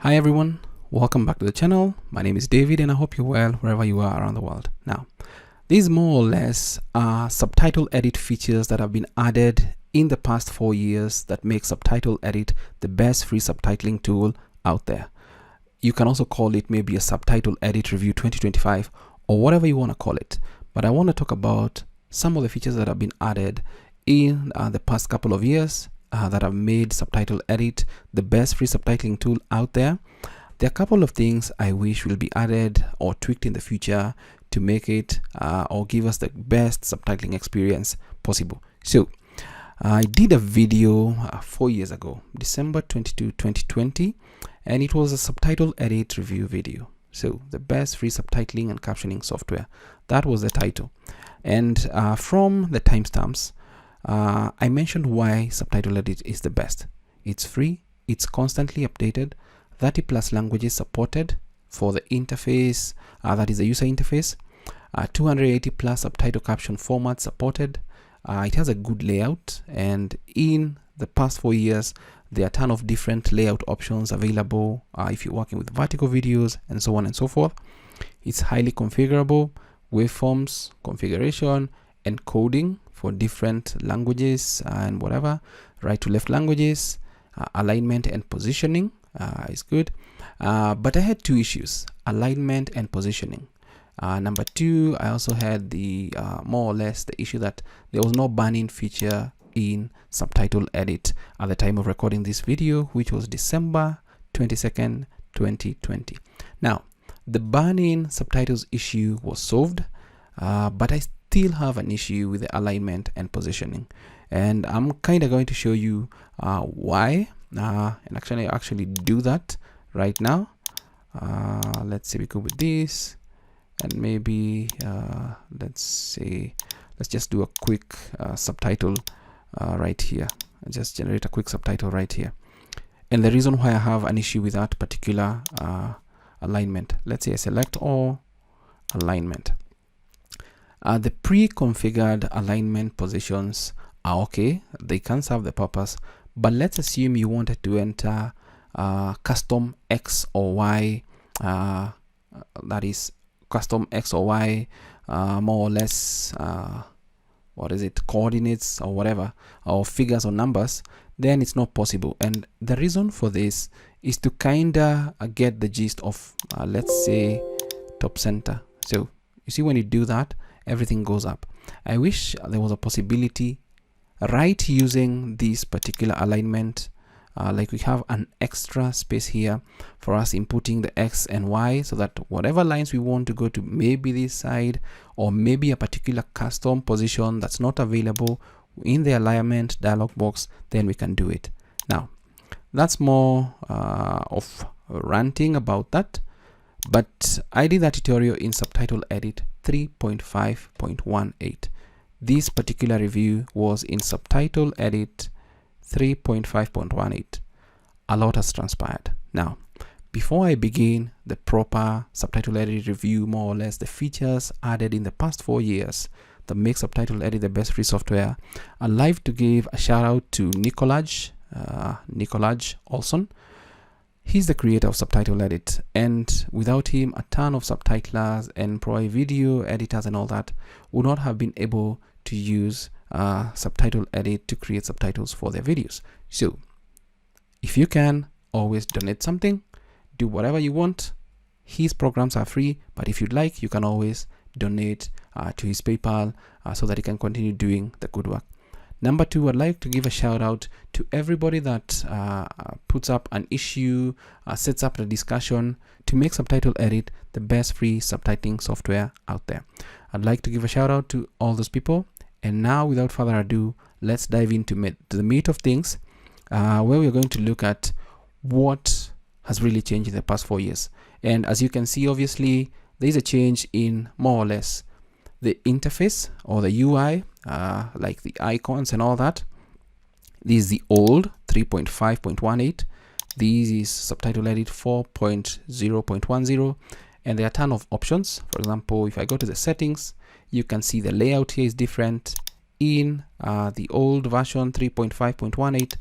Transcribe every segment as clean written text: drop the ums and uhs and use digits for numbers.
Hi everyone, welcome back to the channel. My name is David and I hope you're well wherever you are around the world. Now, these more or less are subtitle edit features that have been added in the past 4 years that make Subtitle Edit the best free subtitling tool out there. You can also call it maybe a Subtitle Edit Review 2025 or whatever you want to call it. But I want to talk about some of the features that have been added in the past couple of years that have made Subtitle Edit the best free subtitling tool out there. There are a couple of things I wish will be added or tweaked in the future to make it or give us the best subtitling experience possible. So I did a video 4 years ago, December 22, 2020, and it was a Subtitle Edit review video. So the best free subtitling and captioning software. That was the title. And from the timestamps, I mentioned why Subtitle Edit is the best. It's free, it's constantly updated, 30 plus languages supported for the interface, that is the user interface, 280 plus subtitle caption formats supported. It has a good layout, and in the past 4 years, there are a ton of different layout options available if you're working with vertical videos and so on and so forth. It's highly configurable, waveforms, configuration, encoding for different languages and whatever, right to left languages, alignment and positioning is good. But I had two issues, alignment and positioning. Number two, I also had the more or less the issue that there was no banning feature in Subtitle Edit at the time of recording this video, which was December 22nd, 2020. Now, the banning subtitles issue was solved, but I still have an issue with the alignment and positioning, and I'm kind of going to show you why, and actually do that right now. Let's see, we go with this, and maybe let's just do a quick subtitle right here. I'll just generate a quick subtitle right here, and the reason why I have an issue with that particular alignment, let's say I select all alignment. The pre-configured alignment positions are okay, they can serve the purpose, but let's assume you wanted to enter custom X or Y, that is custom X or Y, more or less what is it, coordinates or whatever, or figures or numbers, then it's not possible. And the reason for this is to kinda get the gist of let's say top center. So you see, when you do that, everything goes up. I wish there was a possibility right using this particular alignment, like we have an extra space here for us inputting the X and Y, so that whatever lines we want to go to, maybe this side or maybe a particular custom position that's not available in the alignment dialog box, then we can do it. Now, that's more of ranting about that, but I did that tutorial in Subtitle Edit 3.5.18. This particular review was in Subtitle Edit 3.5.18. A lot has transpired. Now, before I begin the proper Subtitle Edit review, more or less the features added in the past 4 years that make Subtitle Edit the best free software, I'd like to give a shout out to Nikolaj Olson. He's the creator of Subtitle Edit, and without him, a ton of subtitlers and probably video editors and all that would not have been able to use Subtitle Edit to create subtitles for their videos. So if you can, always donate something, do whatever you want. His programs are free, but if you'd like, you can always donate to his PayPal so that he can continue doing the good work. Number two, I'd like to give a shout out to everybody that puts up an issue, sets up the discussion to make Subtitle Edit the best free subtitling software out there. I'd like to give a shout out to all those people. And now, without further ado, let's dive into the meat of things, where we're going to look at what has really changed in the past 4 years. And as you can see, obviously, there is a change in more or less the interface or the UI, like the icons and all that. This is the old 3.5.18. This is Subtitle Edit 4.0.10, and there are a ton of options. For example, if I go to the settings, you can see the layout here is different in the old version 3.5.18.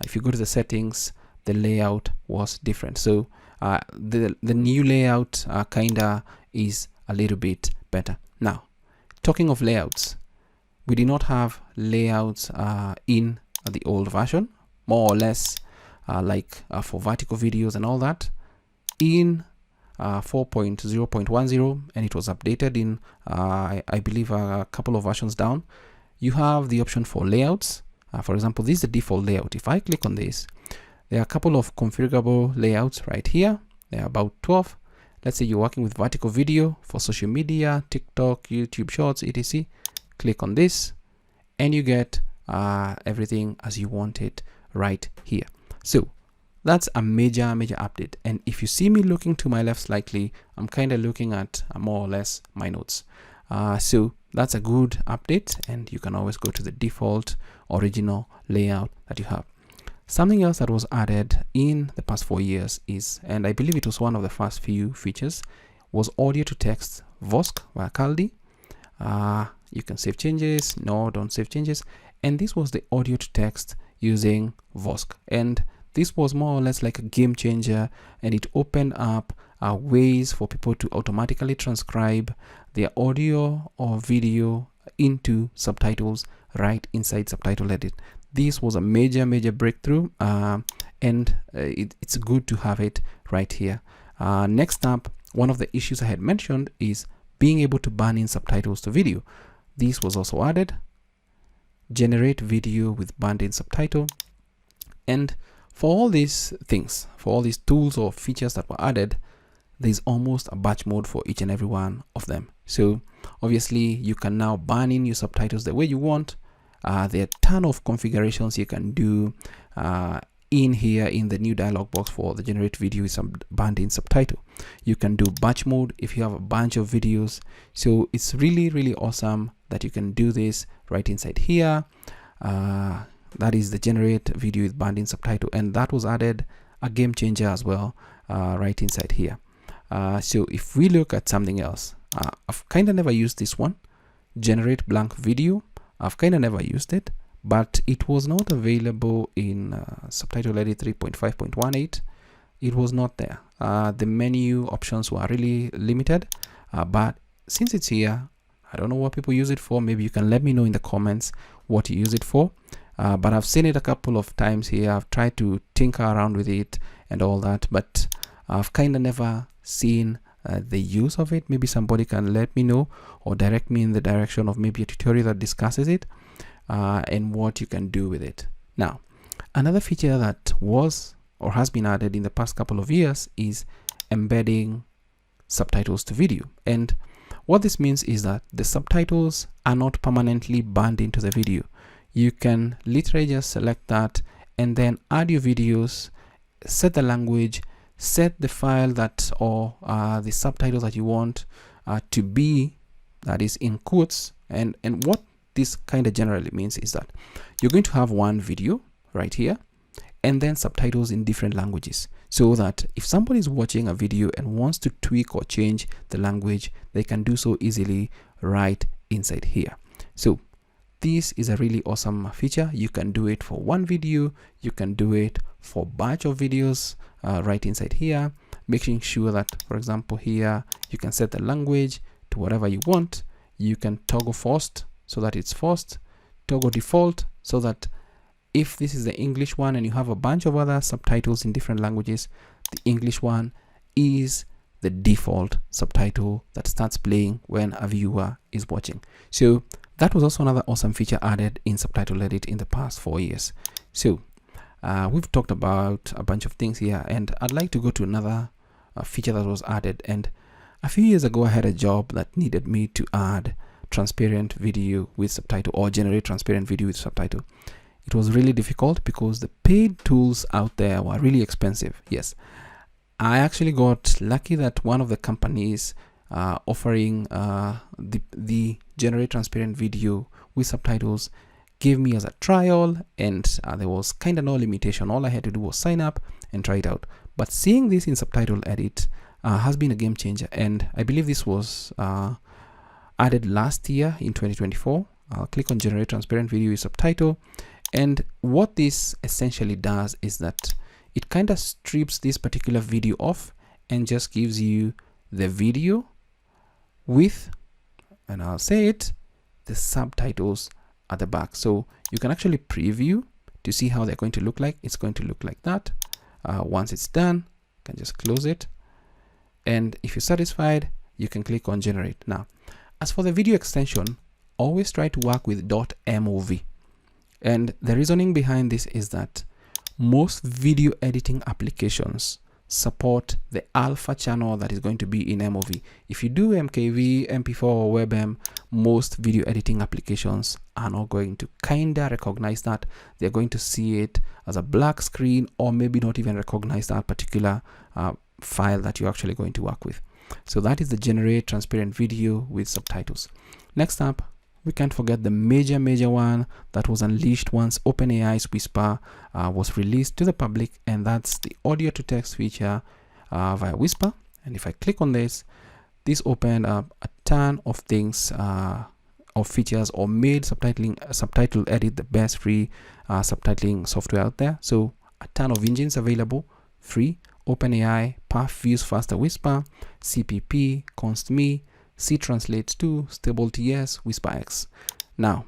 If you go to the settings, the layout was different. So the new layout kinda is a little bit better. Now, talking of layouts, we did not have layouts in the old version, more or less like for vertical videos and all that. In 4.0.10, and it was updated in I believe a couple of versions down, you have the option for layouts. For example, this is the default layout. If I click on this, there are a couple of configurable layouts right here. There are about 12. Let's say you're working with vertical video for social media, TikTok, YouTube Shorts, etc. Click on this and you get everything as you want it right here. So that's a major update. And if you see me looking to my left slightly, I'm kind of looking at more or less my notes. So that's a good update, and you can always go to the default original layout that you have. Something else that was added in the past 4 years is, and I believe it was one of the first few features, was audio to text VOSK via Caldi. You can save changes. No, don't save changes. And this was the audio to text using VOSK. And this was more or less like a game changer, and it opened up ways for people to automatically transcribe their audio or video into subtitles right inside Subtitle Edit. This was a major breakthrough, and it's good to have it right here. Next up, one of the issues I had mentioned is being able to burn in subtitles to video. This was also added. Generate video with burned in subtitle. And for all these things, for all these tools or features that were added, there's almost a batch mode for each and every one of them. So obviously you can now burn in your subtitles the way you want. There are a ton of configurations you can do in here in the new dialog box for the generate video with some burned in subtitle. You can do batch mode if you have a bunch of videos. So it's really awesome that you can do this right inside here. That is the generate video with burned in subtitle, and that was added, a game changer as well, right inside here. So if we look at something else, I've kind of never used this one, generate blank video. I've kind of never used it, but it was not available in Subtitle Edit 3.5.18. It was not there. The menu options were really limited, but since it's here, I don't know what people use it for. Maybe you can let me know in the comments what you use it for. But I've seen it a couple of times here. I've tried to tinker around with it and all that, but I've kind of never seen the use of it. Maybe somebody can let me know or direct me in the direction of maybe a tutorial that discusses it and what you can do with it. Now, another feature that was or has been added in the past couple of years is embedding subtitles to video. And what this means is that the subtitles are not permanently burned into the video. You can literally just select that and then add your videos, set the language, set the file that or the subtitles that you want to be, that is in quotes. And what this kind of generally means is that you're going to have one video right here and then subtitles in different languages, so that if somebody is watching a video and wants to tweak or change the language, they can do so easily right inside here. So this is a really awesome feature. You can do it for one video, you can do it for a batch of videos right inside here, making sure that, for example, here you can set the language to whatever you want. You can toggle forced so that it's forced, toggle default so that if this is the English one and you have a bunch of other subtitles in different languages, the English one is the default subtitle that starts playing when a viewer is watching. So that was also another awesome feature added in Subtitle Edit in the past 4 years. So we've talked about a bunch of things here, and I'd like to go to another feature that was added. And a few years ago, I had a job that needed me to add transparent video with subtitle or generate transparent video with subtitle. It was really difficult because the paid tools out there were really expensive. Yes, I actually got lucky that one of the companies offering the generate transparent video with subtitles gave me as a trial, and there was kind of no limitation. All I had to do was sign up and try it out. But seeing this in Subtitle Edit has been a game changer, and I believe this was added last year in 2024. I'll click on generate transparent video with subtitle, and what this essentially does is that it kind of strips this particular video off and just gives you the video with, and I'll say it, the subtitles at the back. So you can actually preview to see how they're going to look like. It's going to look like that. Once it's done, you can just close it. And if you're satisfied, you can click on generate. Now, as for the video extension, always try to work with .mov. And the reasoning behind this is that most video editing applications support the alpha channel that is going to be in MOV. If you do MKV, MP4 or WebM, most video editing applications are not going to kinda recognize that. They're going to see it as a black screen, or maybe not even recognize that particular file that you're actually going to work with. So that is the generate transparent video with subtitles. Next up, we can't forget the major one that was unleashed once OpenAI's Whisper was released to the public, and that's the audio to text feature via Whisper. And if I click on this opened up a ton of things, of features, or made Subtitle Edit the best free subtitling software out there. So a ton of engines available, free: OpenAI, Fuse Faster Whisper, CPP, ConstMe, C-Translate 2, Stable TS, WhisperX. Now,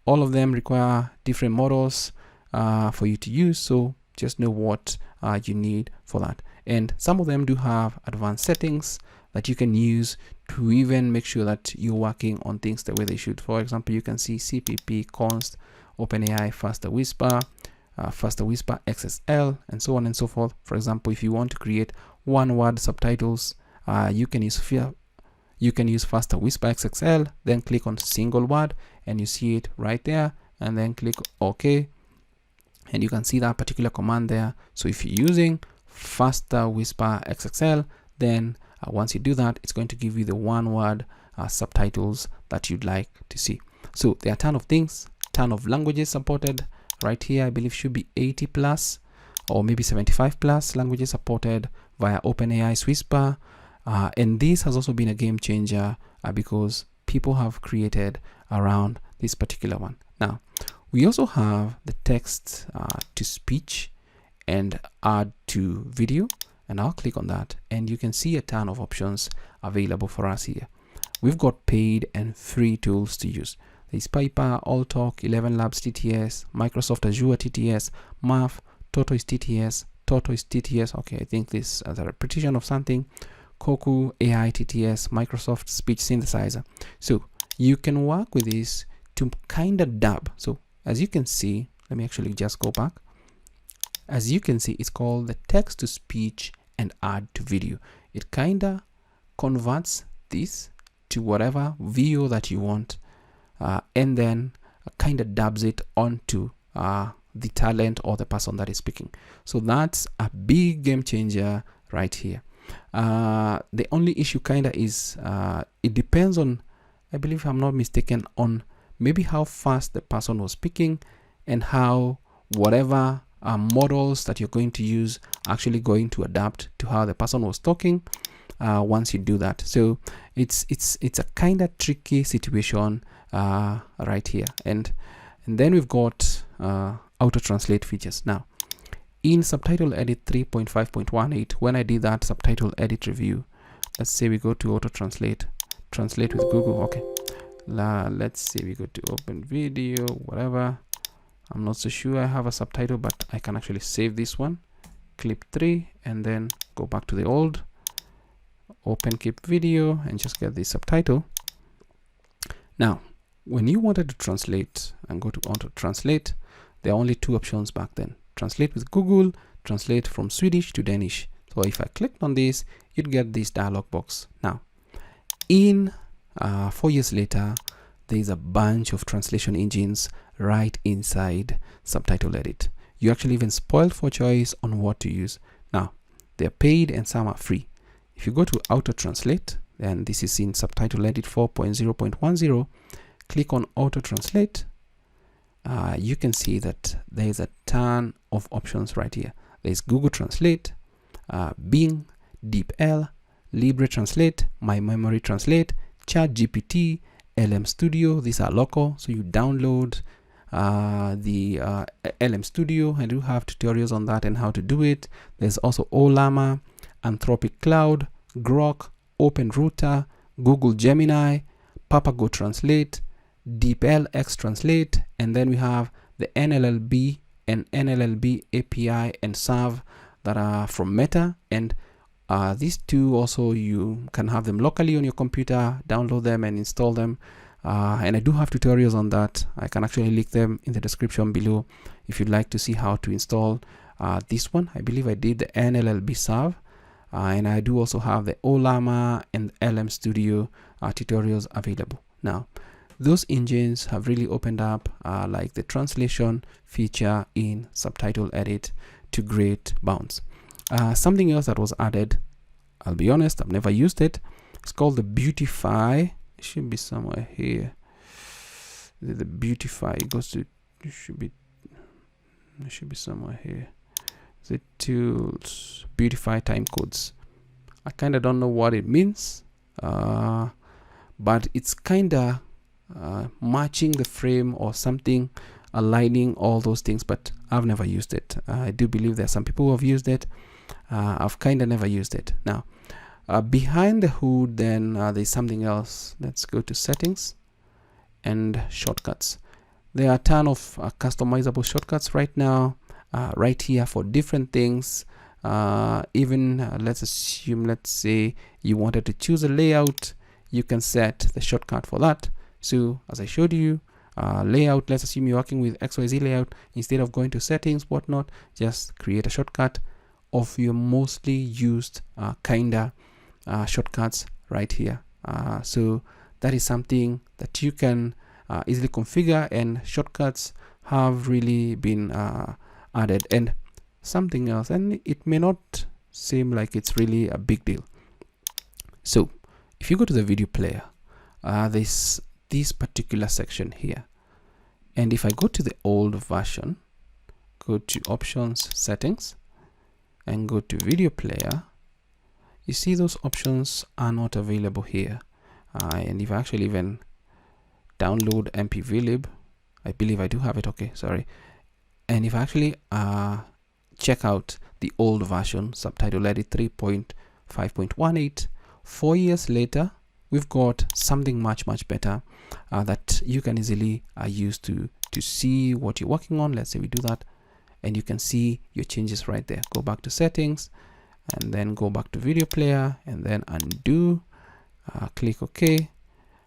all of them require different models for you to use, so just know what you need for that. And some of them do have advanced settings that you can use to even make sure that you're working on things the way they should. For example, you can see CPP, Const, OpenAI, Faster Whisper XSL, and so on and so forth. For example, if you want to create one-word subtitles, you can use Faster Whisper XSL, then click on single word, and you see it right there, and then click OK, and you can see that particular command there. So if you're using Faster Whisper XSL, then once you do that, it's going to give you the one-word subtitles that you'd like to see. So there are a ton of things, ton of languages supported. Right here, I believe should be 80 plus or maybe 75 plus languages supported via OpenAI's Whisper. And this has also been a game changer because people have created around this particular one. Now, we also have the text to speech and add to video, and I'll click on that, and you can see a ton of options available for us here. We've got paid and free tools to use. There's Piper, AllTalk, 11 Labs TTS, Microsoft Azure TTS, MAF, Tortoise TTS, Tortoise TTS. Okay, I think this is a repetition of something. Koku, AI TTS, Microsoft Speech Synthesizer. So you can work with this to kind of dub. So as you can see, let me actually just go back. As you can see, it's called the text to speech and add to video. It kind of converts this to whatever video that you want, and then kind of dubs it onto the talent or the person that is speaking. So that's a big game changer right here. The only issue kind of is it depends on, I believe if I'm not mistaken, on maybe how fast the person was speaking and how whatever models that you're going to use actually going to adapt to how the person was talking once you do that. So it's a kind of tricky situation right here. And then we've got auto translate features. Now in Subtitle Edit 3.5.18, when I did that Subtitle Edit review, let's say we go to auto translate with Google. Okay, let's say we go to open video, whatever. I'm not so sure I have a subtitle, but I can actually save this one, clip 3, and then go back to the old, open keep video, and just get the subtitle. Now when you wanted to translate and go to auto translate, there are only two options back then: translate with Google, translate from Swedish to Danish. So if I clicked on this, you'd get this dialog box. Now in 4 years later, there's a bunch of translation engines right inside Subtitle Edit. You actually even spoiled for choice on what to use. Now they're paid and some are free. If you go to auto translate, and this is in Subtitle Edit 4.0.10, click on auto translate. You can see that there's a ton of options right here. There's Google Translate, Bing, DeepL, Libre Translate, My Memory Translate, ChatGPT, LM Studio. These are local, so you download the LM Studio. I do have tutorials on that and how to do it. There's also Ollama, Anthropic Cloud, Grok, OpenRouter, Google Gemini, Papago Translate, DeepLX Translate, and then we have the NLLB and NLLB API and Serve that are from Meta. And these two also, you can have them locally on your computer, download them and install them. And I do have tutorials on that. I can actually link them in the description below if you'd like to see how to install this one. I believe I did the NLLB Serve. And I do also have the Ollama and LM Studio tutorials available. Now, those engines have really opened up like the translation feature in Subtitle Edit to great bounds. Something else that was added, I'll be honest, I've never used it. It's called the Beautify. It should be somewhere here. The Beautify, it goes to, it should be somewhere here. The tools, Beautify Timecodes. I kind of don't know what it means, but it's kind of matching the frame or something, aligning all those things, but I've never used it. I do believe there are some people who have used it. I've kind of never used it. Now, behind the hood, then there's something else. Let's go to settings and shortcuts. There are a ton of customizable shortcuts right now, right here for different things. Even let's say you wanted to choose a layout, you can set the shortcut for that. So as I showed you, layout, let's assume you're working with XYZ layout. Instead of going to settings, whatnot, just create a shortcut of your mostly used shortcuts right here. So that is something that you can easily configure, and shortcuts have really been added. And something else, and it may not seem like it's really a big deal. So if you go to the video player, there's this particular section here, and if I go to the old version, go to options, settings, and go to video player, you see those options are not available here. And if I actually even download mpvlib, I believe I do have it. Okay, sorry. And if I actually check out the old version, Subtitle Edit 3.5.18, 4 years later, we've got something much better that you can easily use to see what you're working on. Let's say we do that, and you can see your changes right there. Go back to settings, and then go back to video player, and then undo, click OK.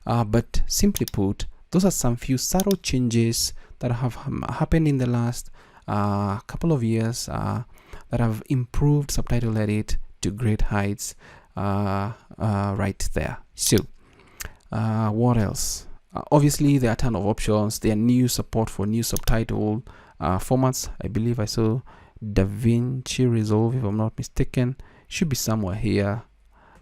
But simply put, those are some few subtle changes that have happened in the last couple of years that have improved Subtitle Edit to great heights right there. So what else? Obviously there are a ton of options. There are new support for new subtitle formats. I believe I saw DaVinci Resolve, if I'm not mistaken. Should be somewhere here,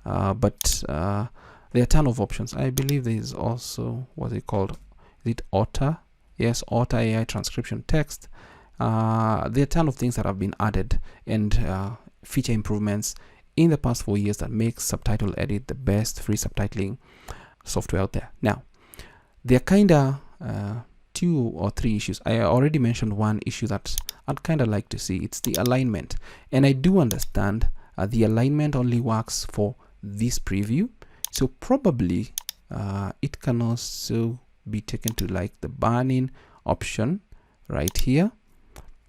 but there are a ton of options. I believe there is also, what's it called? Is it Otter? Yes, Otter AI transcription text. There are a ton of things that have been added and feature improvements in the past 4 years that makes Subtitle Edit the best free subtitling software out there. Now, there are kind of 2 or 3 issues. I already mentioned one issue that I'd kind of like to see. It's the alignment. And I do understand the alignment only works for this preview. So probably it can also be taken to like the burn-in option right here.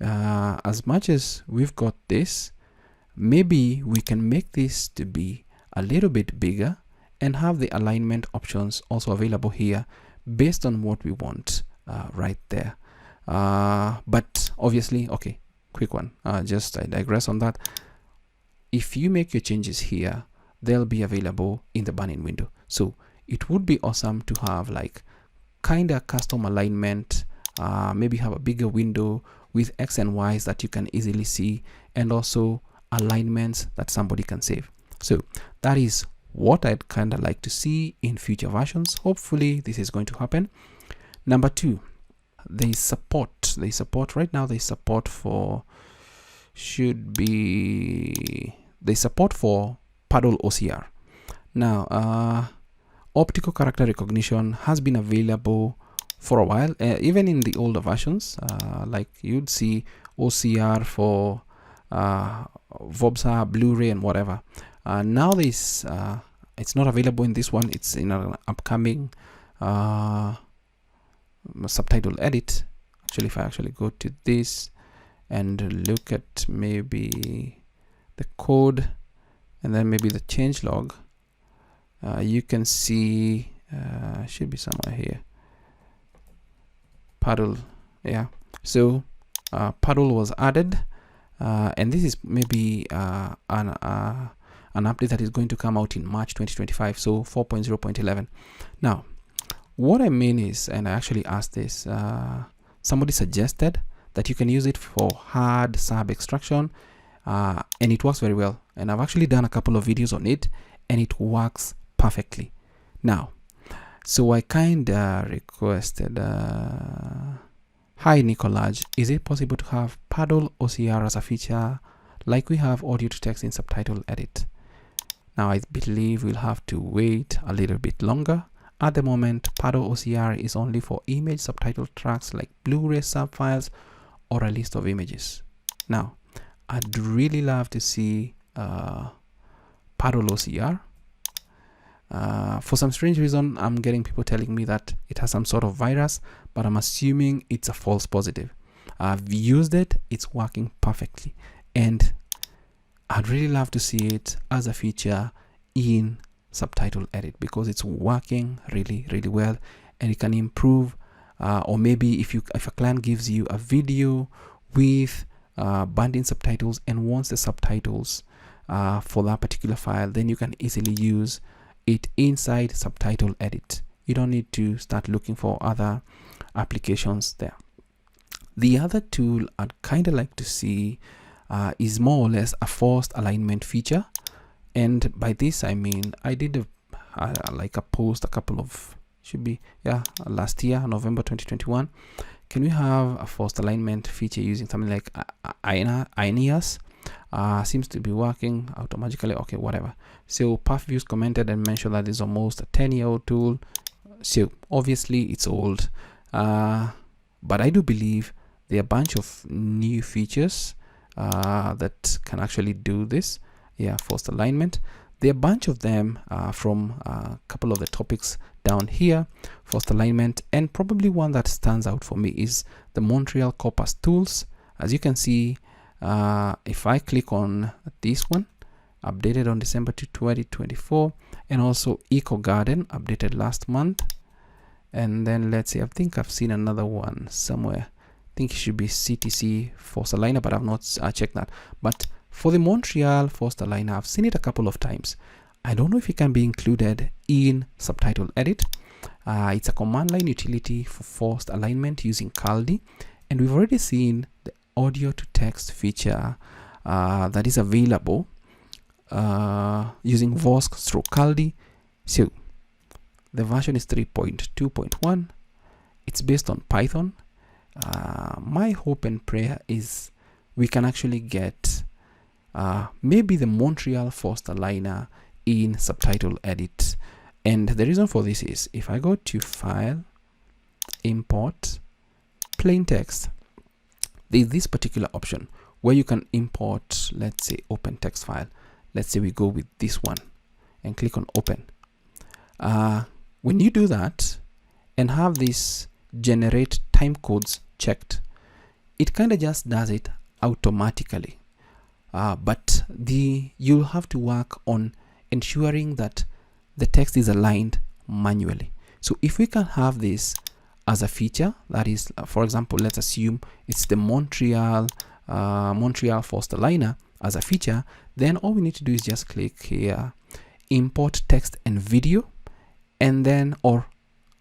As much as we've got this, maybe we can make this to be a little bit bigger and have the alignment options also available here based on what we want right there. But obviously, okay, quick one, just I digress on that. If you make your changes here, they'll be available in the burn-in window. So it would be awesome to have like kind of custom alignment, maybe have a bigger window with X and Y's that you can easily see, and also alignments that somebody can save. So that is what I'd kind of like to see in future versions. Hopefully this is going to happen. Number 2, they support right now, they support for paddle OCR. Now optical character recognition has been available for a while, even in the older versions, like you'd see OCR for VOSK, Blu-ray and whatever. Now this it's not available in this one. It's in an upcoming subtitle edit. Actually, if I actually go to this and look at maybe the code and then maybe the changelog, you can see should be somewhere here. Paddle, yeah. So Paddle was added, and this is maybe an update that is going to come out in March 2025, so 4.0.11. Now, what I mean is, and I actually asked this, somebody suggested that you can use it for hard sub extraction, and it works very well. And I've actually done a couple of videos on it, and it works perfectly. Now, so I kind of requested, hi Nicolaj, is it possible to have Paddle OCR as a feature like we have audio to text in Subtitle Edit? Now I believe we'll have to wait a little bit longer. At the moment, Paddle OCR is only for image subtitle tracks like Blu-ray subfiles or a list of images. Now, I'd really love to see Paddle OCR. For some strange reason, I'm getting people telling me that it has some sort of virus, but I'm assuming it's a false positive. I've used it, it's working perfectly, and I'd really love to see it as a feature in Subtitle Edit because it's working really, really well, and it can improve. Or maybe if a client gives you a video with banned-in subtitles and wants the subtitles for that particular file, then you can easily use it inside Subtitle Edit. You don't need to start looking for other applications there. The other tool I'd kind of like to see is more or less a forced alignment feature, and by this I mean I did like a post a couple of last year, November 2021. Can we have a forced alignment feature using something like Aeneas? Seems to be working automatically. Okay, whatever. So PathViews commented and mentioned that it's almost a 10-year-old tool. So obviously it's old, but I do believe there are a bunch of new features that can actually do this. Yeah, forced alignment. There are a bunch of them from a couple of the topics down here. Forced alignment, and probably one that stands out for me is the Montreal Corpus tools. As you can see, if I click on this one, updated on December 2024, and also Eco Garden, updated last month. And then let's see, I think I've seen another one somewhere. I think it should be CTC Forced Aligner, but I've not checked that. But for the Montreal Forced Aligner, I've seen it a couple of times. I don't know if it can be included in Subtitle Edit. It's a command line utility for forced alignment using Caldi, and we've already seen the audio to text feature that is available using VOSK/Caldi. So the version is 3.2.1. It's based on Python. My hope and prayer is we can actually get maybe the Montreal Forced Aligner in Subtitle Edit. And the reason for this is if I go to File, Import, Plain Text, there's this particular option where you can import, let's say, open text file. Let's say we go with this one and click on Open. When you do that and have this generate timecodes checked, it kind of just does it automatically. But you'll have to work on ensuring that the text is aligned manually. So if we can have this as a feature, that is, for example, let's assume it's the Montreal Forced Aligner as a feature, then all we need to do is just click here, import text and video, and then, or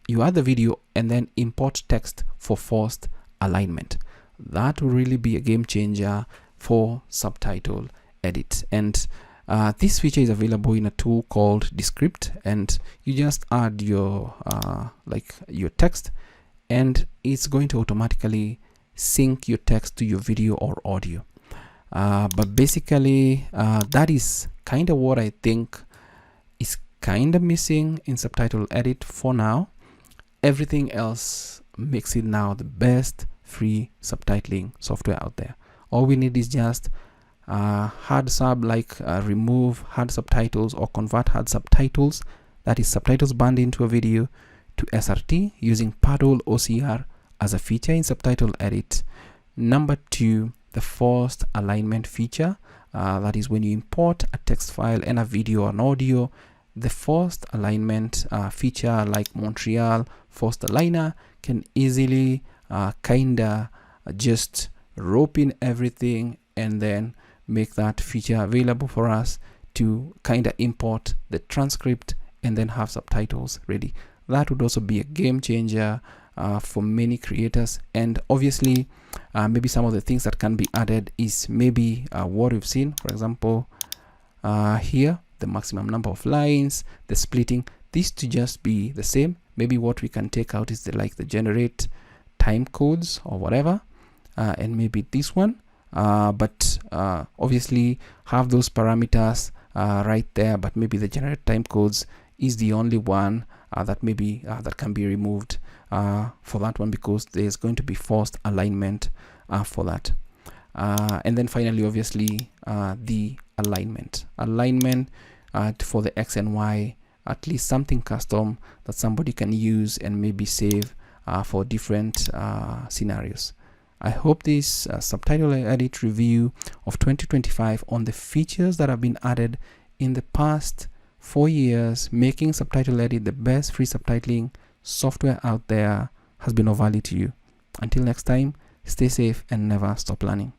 you add the video and then import text for forced alignment. That will really be a game changer for Subtitle Edit. And this feature is available in a tool called Descript, and you just add your your text, and it's going to automatically sync your text to your video or audio. But basically that is kind of what I think is kind of missing in Subtitle Edit for now. Everything else makes it now the best free subtitling software out there. All we need is just hard sub, like remove hard subtitles or convert hard subtitles, that is subtitles burned into a video, to SRT using paddle OCR as a feature in Subtitle Edit. Number 2, the forced alignment feature. That is when you import a text file and a video or an audio, the forced alignment feature like Montreal forced aligner can easily kinda just rope in everything and then make that feature available for us to kinda import the transcript and then have subtitles ready. That would also be a game changer for many creators. And obviously maybe some of the things that can be added is maybe what we've seen, for example here, the maximum number of lines, the splitting, this to just be the same. Maybe what we can take out is the generate time codes or whatever, and maybe this one, but obviously have those parameters right there, but maybe the generate time codes is the only one that maybe that can be removed for that one, because there's going to be forced alignment for that. And then finally, obviously, the alignment for the X and Y, at least something custom that somebody can use and maybe save for different scenarios. I hope this Subtitle Edit review of 2025 on the features that have been added in the past 4 years, making Subtitle Edit the best free subtitling software out there, has been of value to you. Until next time, stay safe and never stop learning.